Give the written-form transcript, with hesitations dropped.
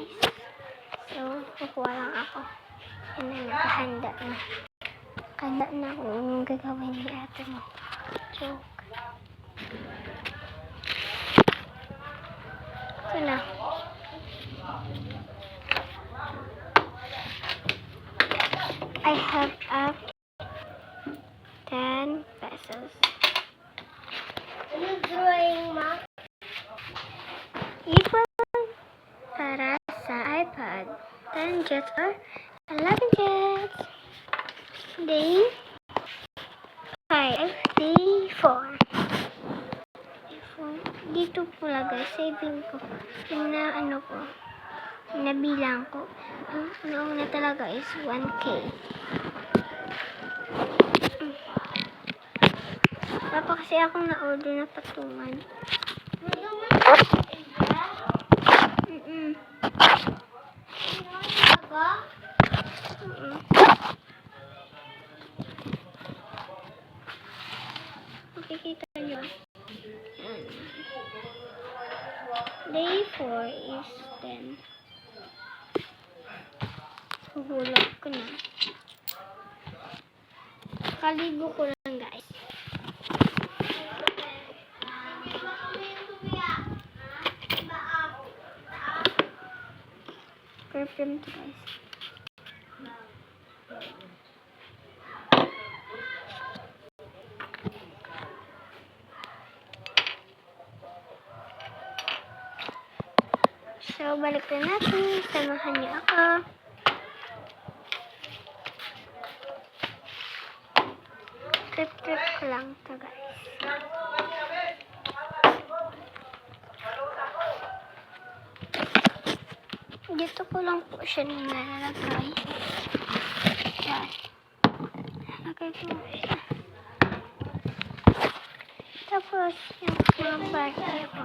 guys. So, kukuha lang ako. Yan na, nakahanda na. Handa na kung gagawin ni ate mo. Joke. Ito na. I have up 10 pesos. Ano drawing, ma? Ipon para sa iPad. 10 jets or 11 jets. Day 5. Day 4. Dito po lagay. Saving ko. Yung na ano ko. Nabilang ko. Ang una talaga is 1K. Wala pa kasi akong na-order na patungan. Makikita nyo. Day 4 is 10. Huhulog ko na. Kaligo ko lang guys. Perfume to guys. So, balik na natin. Samahan niyo ako. Trip ko lang to guys. Dito ko lang po siya nilalagay. Yan. Nalagay ko siya. Tapos, yung mga bagay ko.